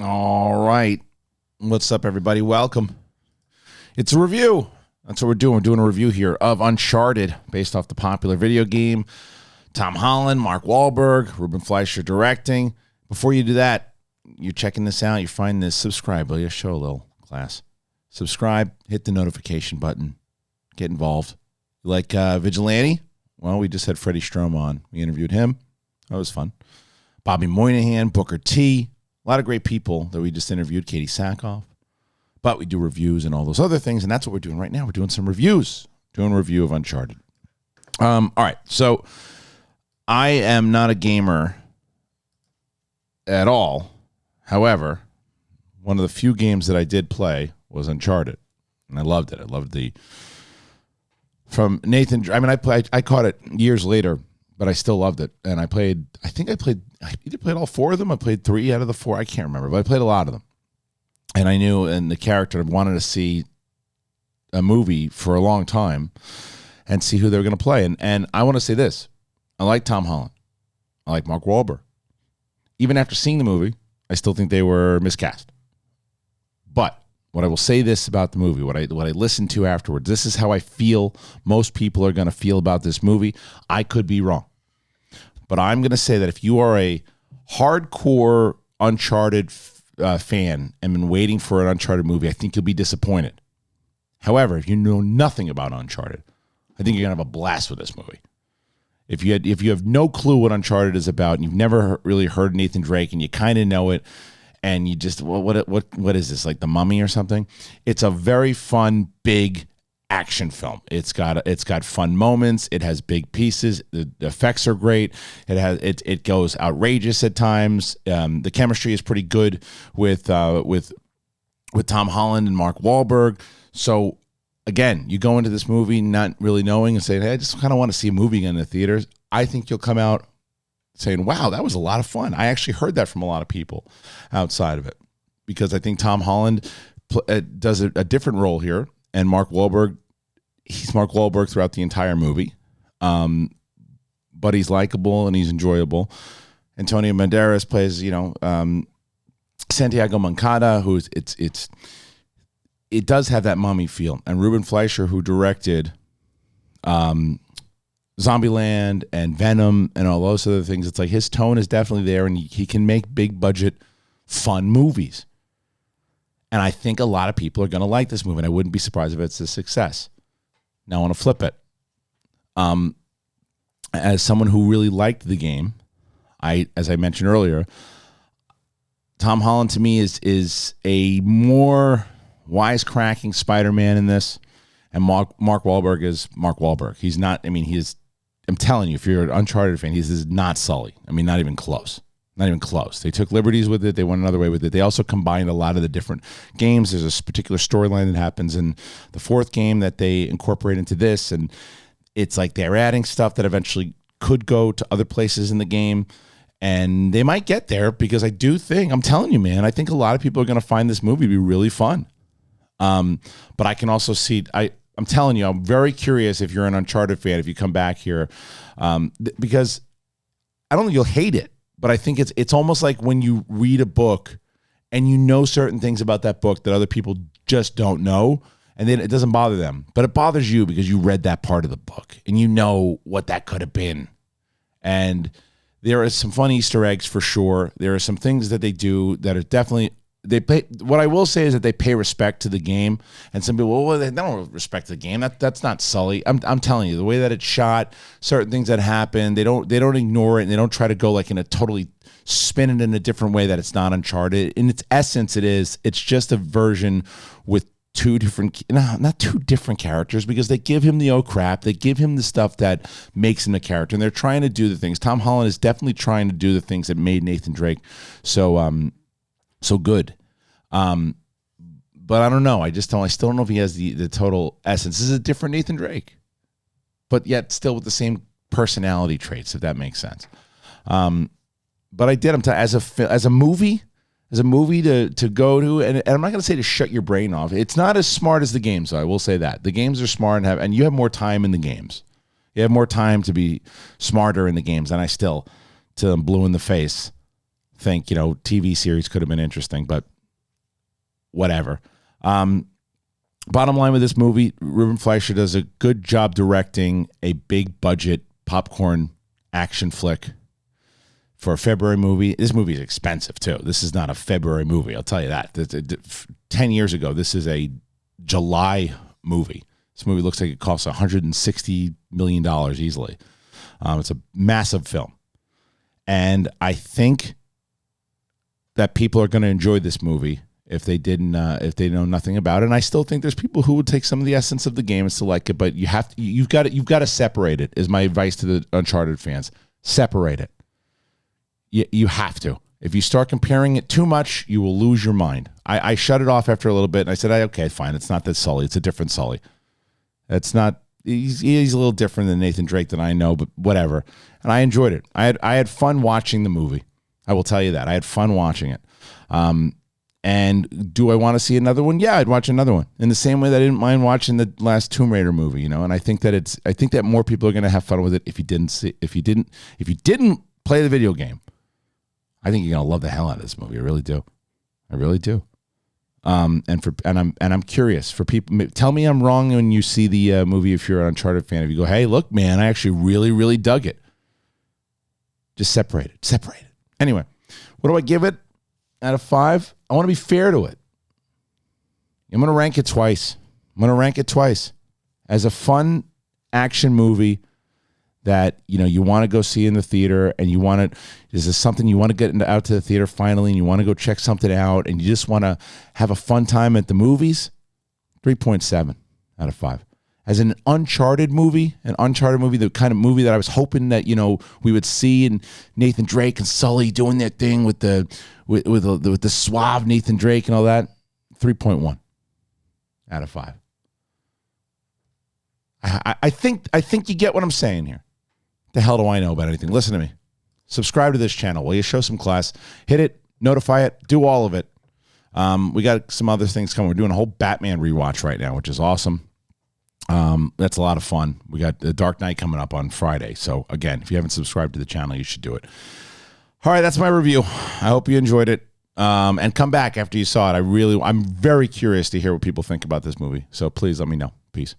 All right. What's up, everybody? Welcome. It's a review. That's what we're doing. We're doing a review here of Uncharted, based off the popular video game. Tom Holland, Mark Wahlberg, Ruben Fleischer directing. Before you do that, you're checking this out, you find this, subscribe. Will you show a little class? Subscribe, hit the notification button, get involved. You like Vigilante? Well, we just had Freddie Strom on. We interviewed him. That was fun. Bobby Moynihan, Booker T. A lot of great people that we just interviewed. Katie Sackhoff. But we do reviews and all those other things, and that's what we're doing right now. We're doing some reviews. Doing a review of Uncharted. All right, so I am not a gamer at all. However, one of the few games that I did play was Uncharted, and I loved it. I loved from Nathan. I mean, I caught it years later, but I still loved it. And I either played all four of them. I played 3 out of the 4. I can't remember, but I played a lot of them. And I knew, and the character, I wanted to see a movie for a long time and see who they were going to play. And I want to say this. I like Tom Holland. I like Mark Wahlberg. Even after seeing the movie, I still think they were miscast. But what I will say this about the movie, what I listened to afterwards, this is how I feel most people are going to feel about this movie. I could be wrong. But I'm going to say that if you are a hardcore Uncharted fan and been waiting for an Uncharted movie, I think you'll be disappointed. However, if you know nothing about Uncharted, I think you're going to have a blast with this movie. If you have no clue what Uncharted is about and you've never really heard Nathan Drake and you kind of know it and you just, what is this, like The Mummy or something? It's a very fun, big action film. It's got fun moments. It has big pieces. The effects are great. It goes outrageous at times. The chemistry is pretty good with Tom Holland and Mark Wahlberg. So again, you go into this movie not really knowing and saying, hey, I just kind of want to see a movie in the theaters. I think you'll come out saying, wow, that was a lot of fun. I actually heard that from a lot of people outside of it, because I think Tom Holland does a different role here. And Mark Wahlberg, he's Mark Wahlberg throughout the entire movie. But he's likable and he's enjoyable. Antonio Banderas plays, Santiago Moncada, who's it does have that Mummy feel. And Ruben Fleischer, who directed Zombieland and Venom and all those other things, it's like his tone is definitely there, and he can make big budget, fun movies. And I think a lot of people are going to like this movie, and I wouldn't be surprised if it's a success. Now I want to flip it. As someone who really liked the game, as I mentioned earlier, Tom Holland to me is a more wisecracking Spider-Man in this, and Mark Wahlberg is Mark Wahlberg. He's not. I mean, I'm telling you, if you're an Uncharted fan, he's not Sully. I mean, not even close. Not even close. They took liberties with it. They went another way with it. They also combined a lot of the different games. There's a particular storyline that happens in the 4th game that they incorporate into this, and it's like they're adding stuff that eventually could go to other places in the game, and they might get there, because I'm telling you, man, I think a lot of people are going to find this movie to be really fun. But I can also see, I'm telling you, I'm very curious if you're an Uncharted fan, if you come back here, because I don't think you'll hate it. But I think it's almost like when you read a book and you know certain things about that book that other people just don't know, and then it doesn't bother them. But it bothers you because you read that part of the book and you know what that could have been. And there are some fun Easter eggs for sure. There are some things that they do that are definitely, what I will say is that they pay respect to the game. And some people, well, they don't respect the game. That's not Sully. I'm telling you, the way that it's shot, certain things that happen, they don't ignore it, and they don't try to go like in a totally spin it in a different way that it's not Uncharted. In its essence, it is. It's just a version with not two different characters, because they give him the oh crap. They give him the stuff that makes him a character, and they're trying to do the things. Tom Holland is definitely trying to do the things that made Nathan Drake so good. But I don't know. I still don't know if he has the total essence. This is a different Nathan Drake, but yet still with the same personality traits, if that makes sense. But I did. As a movie to go to, and I'm not going to say to shut your brain off. It's not as smart as the games, though. I will say that the games are smart and you have more time in the games. You have more time to be smarter in the games, and I still, till I'm blue in the face, think, TV series could have been interesting, but whatever. Bottom line with this movie, Ruben Fleischer does a good job directing a big budget popcorn action flick for a February movie. This movie is expensive too. This is not a February movie, I'll tell you that. 10 years ago, this is a July movie. This movie looks like it costs $160 million easily. It's a massive film. And I think that people are going to enjoy this movie if they know nothing about it. And I still think there's people who would take some of the essence of the game and still like it, but you've got to separate it, is my advice to the Uncharted fans. Separate it. You have to. If you start comparing it too much, you will lose your mind. I shut it off after a little bit, and I said, okay, fine. It's not that Sully. It's a different Sully. It's not. He's a little different than Nathan Drake that I know, but whatever. And I enjoyed it. I had fun watching the movie. I will tell you that. I had fun watching it. And do I want to see another one? Yeah, I'd watch another one. In the same way that I didn't mind watching the last Tomb Raider movie, And I think that more people are going to have fun with it if you didn't play the video game. I think you're gonna love the hell out of this movie. I really do. And I'm curious for people. Tell me I'm wrong when you see the movie. If you're an Uncharted fan, if you go, hey, look, man, I actually really, really dug it. Just separate it. Anyway, what do I give it out of 5? I want to be fair to it. I'm gonna rank it twice. As a fun action movie that you want to go see in the theater, and is this something you want to get out to the theater finally, and you want to go check something out, and you just want to have a fun time at the movies? 3.7 out of 5. As an Uncharted movie, the kind of movie that I was hoping that we would see, and Nathan Drake and Sully doing their thing with the suave Nathan Drake and all that. 3.1 out of 5. I think you get what I'm saying here. The hell do I know about anything? Listen to me. Subscribe to this channel. Will you show some class? Hit it, notify it, do all of it. We got some other things coming. We're doing a whole Batman rewatch right now, which is awesome. That's a lot of fun. We got The Dark Knight coming up on Friday. So again, if you haven't subscribed to the channel, you should do it. All right, that's my review. I hope you enjoyed it. And come back after you saw it. I'm very curious to hear what people think about this movie. So please let me know. Peace.